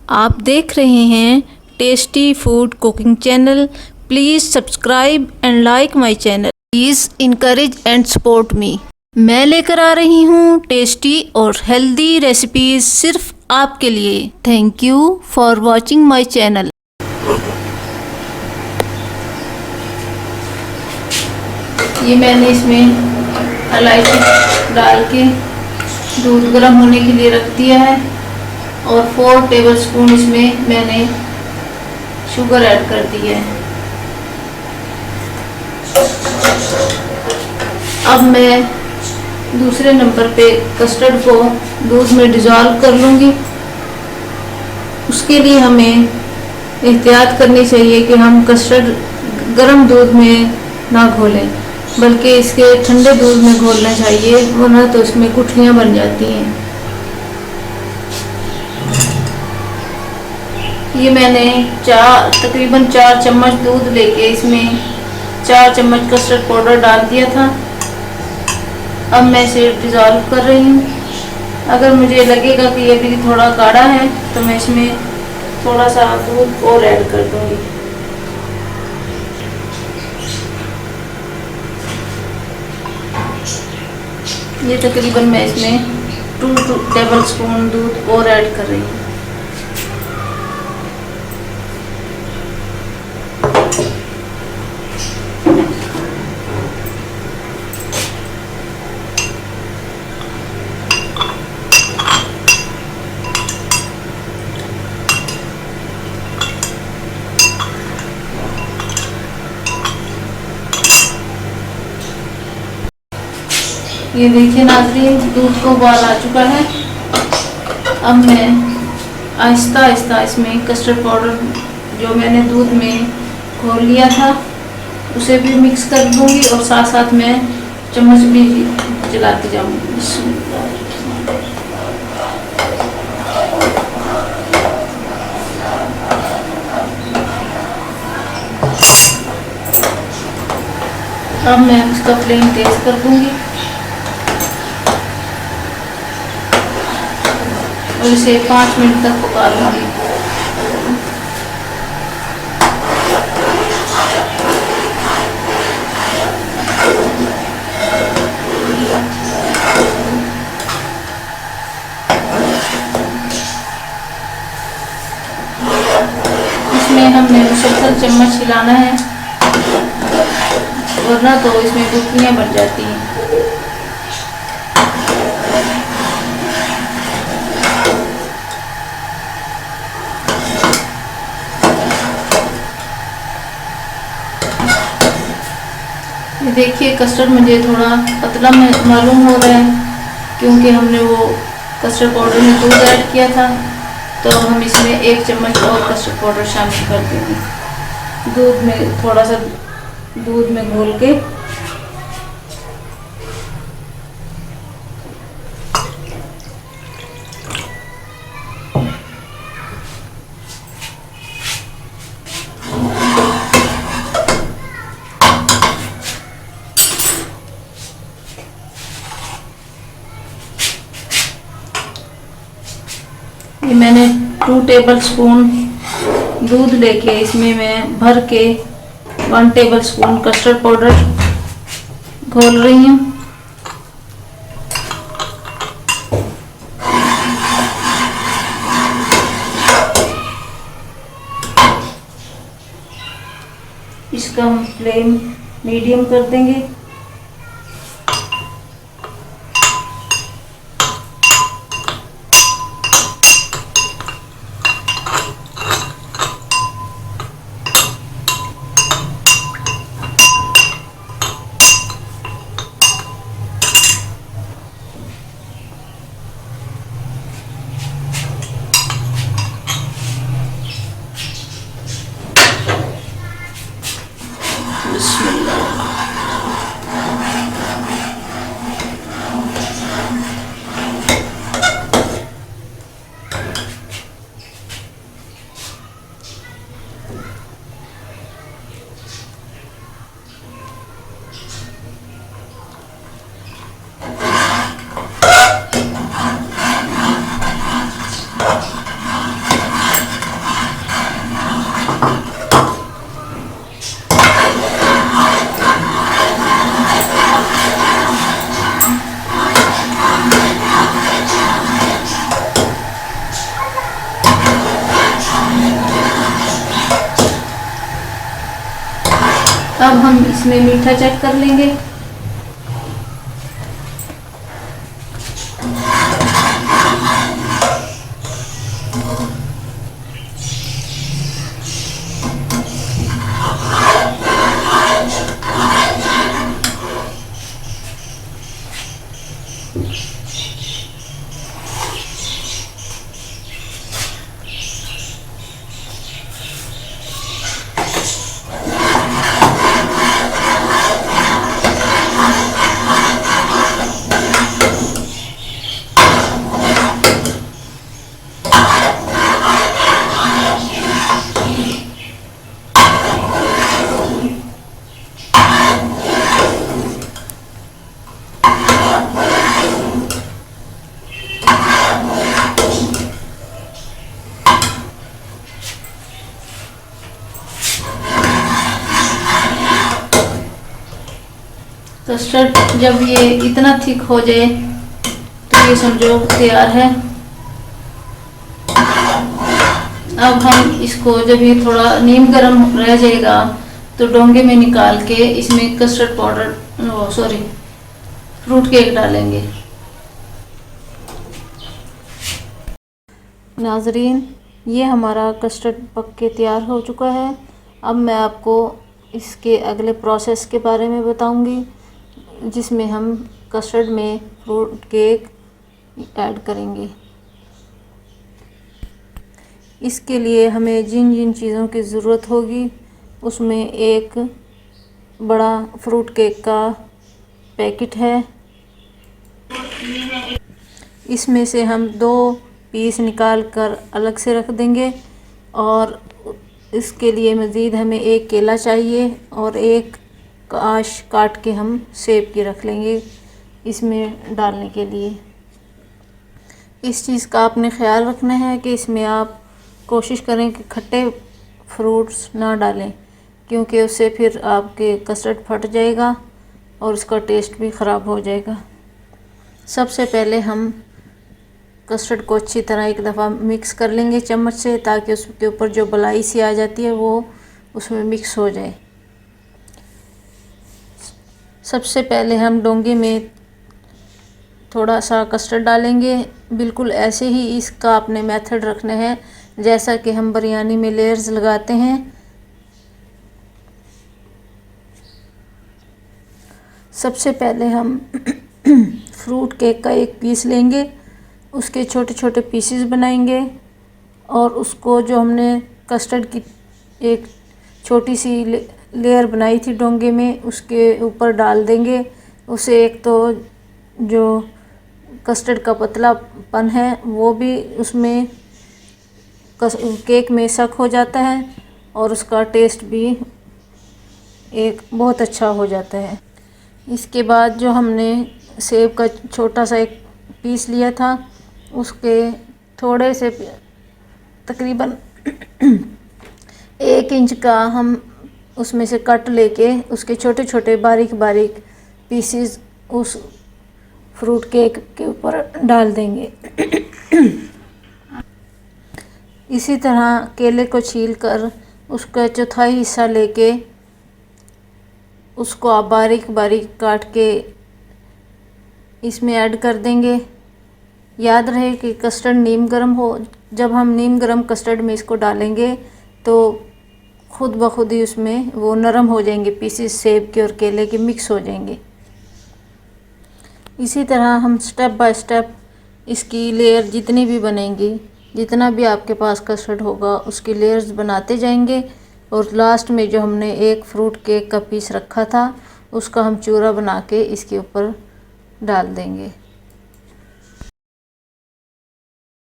आप देख रहे हैं tasty food cooking channel. Please subscribe and like my channel. Please encourage and support me. मैं लेकर आ रही हूँ टेस्टी और हेल्दी रेसिपीज सिर्फ आपके लिए। Thank you for watching my channel. ये मैंने इसमें इलायची डाल के दूध गर्म होने के लिए रख दिया है और 4 टेबलस्पून इसमें मैंने शुगर ऐड कर दी है। अब मैं दूसरे नंबर पे कस्टर्ड को दूध में डिज़ोल्व कर लूँगी। उसके लिए हमें एहतियात करनी चाहिए कि हम कस्टर्ड गर्म दूध में ना घोलें, बल्कि इसके ठंडे दूध में घोलना चाहिए, वरना तो इसमें गुठलियाँ बन जाती हैं। ये मैंने तकरीबन 4 चम्मच दूध लेके इसमें 4 चम्मच कस्टर्ड पाउडर डाल दिया था। अब मैं इसे डिज़ोल्व कर रही हूँ। अगर मुझे लगेगा कि ये भी थोड़ा गाढ़ा है तो मैं इसमें थोड़ा सा दूध और ऐड कर दूँगी। ये तकरीबन मैं इसमें 2 टेबलस्पून दूध और ऐड कर रही हूँ। ये देखिए नाज़रीन, दूध को उबाल आ चुका है। अब मैं आहिस्ता आहिस्ता इसमें कस्टर्ड पाउडर जो मैंने दूध में घोल लिया था उसे भी मिक्स कर दूंगी और साथ साथ मैं चम्मच भी चलाती जाऊंगी। अब मैं उसका फ्लेम तेज कर दूंगी और इसे 5 मिनट तक पका लूँगी। इसमें हमने मुसलसल चम्मच हिलाना है, वरना तो इसमें गुठलियाँ बन जाती हैं। देखिए कस्टर्ड मुझे थोड़ा पतला मालूम हो रहा है, क्योंकि हमने वो कस्टर्ड पाउडर में दूध ऐड किया था। तो हम इसमें 1 चम्मच और कस्टर्ड पाउडर शामिल कर देंगे दूध में, थोड़ा सा दूध में घोल के। ये मैंने 2 टेबलस्पून दूध लेके इसमें मैं भर के 1 टेबलस्पून कस्टर्ड पाउडर घोल रही हूँ। इसका हम फ्लेम मीडियम कर देंगे। अब हम इसमें मीठा चेक कर लेंगे। कस्टर्ड जब ये इतना थिक हो जाए तो ये समझो तैयार है। अब हम इसको जब ये थोड़ा नीम गर्म रह जाएगा तो डोंगे में निकाल के इसमें कस्टर्ड पाउडर फ्रूट केक डालेंगे। नाजरीन, ये हमारा कस्टर्ड पक के तैयार हो चुका है। अब मैं आपको इसके अगले प्रोसेस के बारे में बताऊंगी, जिसमें हम कस्टर्ड में फ्रूट केक ऐड करेंगे। इसके लिए हमें जिन जिन चीज़ों की ज़रूरत होगी उसमें एक बड़ा फ्रूट केक का पैकेट है। इसमें से हम 2 पीस निकाल कर अलग से रख देंगे और इसके लिए मज़ीद हमें एक केला चाहिए और एक काश काट के हम सेब की रख लेंगे इसमें डालने के लिए। इस चीज़ का आपने ख्याल रखना है कि इसमें आप कोशिश करें कि खट्टे फ्रूट्स ना डालें, क्योंकि उससे फिर आपके कस्टर्ड फट जाएगा और उसका टेस्ट भी ख़राब हो जाएगा। सबसे पहले हम कस्टर्ड को अच्छी तरह एक दफ़ा मिक्स कर लेंगे चम्मच से, ताकि उसके ऊपर जो बलाई सी आ जाती है वो उसमें मिक्स हो जाए। सबसे पहले हम डोंगे में थोड़ा सा कस्टर्ड डालेंगे। बिल्कुल ऐसे ही इसका आपने मेथड रखना है जैसा कि हम बिरयानी में लेयर्स लगाते हैं। सबसे पहले हम फ्रूट केक का एक पीस लेंगे, उसके छोटे छोटे पीसेस बनाएंगे और उसको जो हमने कस्टर्ड की एक छोटी सी लेयर बनाई थी डोंगे में उसके ऊपर डाल देंगे। उसे एक तो जो कस्टर्ड का पतलापन है वो भी उसमें केक में शक हो जाता है और उसका टेस्ट भी एक बहुत अच्छा हो जाता है। इसके बाद जो हमने सेब का छोटा सा एक पीस लिया था उसके थोड़े से तकरीबन 1 इंच का हम उसमें से कट लेके उसके छोटे छोटे बारीक बारीक पीसेस उस फ्रूट केक के ऊपर डाल देंगे। इसी तरह केले को छील कर उसका चौथाई हिस्सा लेके उसको आप बारीक बारीक काट के इसमें ऐड कर देंगे। याद रहे कि कस्टर्ड नीम गर्म हो, जब हम नीम गर्म कस्टर्ड में इसको डालेंगे तो खुद ब खुद ही उसमें वो नरम हो जाएंगे, पीसेस सेब के और केले के मिक्स हो जाएंगे। इसी तरह हम स्टेप बाय स्टेप इसकी लेयर जितनी भी बनेंगी, जितना भी आपके पास कस्टर्ड होगा उसकी लेयर्स बनाते जाएंगे और लास्ट में जो हमने एक फ्रूट केक का पीस रखा था उसका हम चूरा बना के इसके ऊपर डाल देंगे।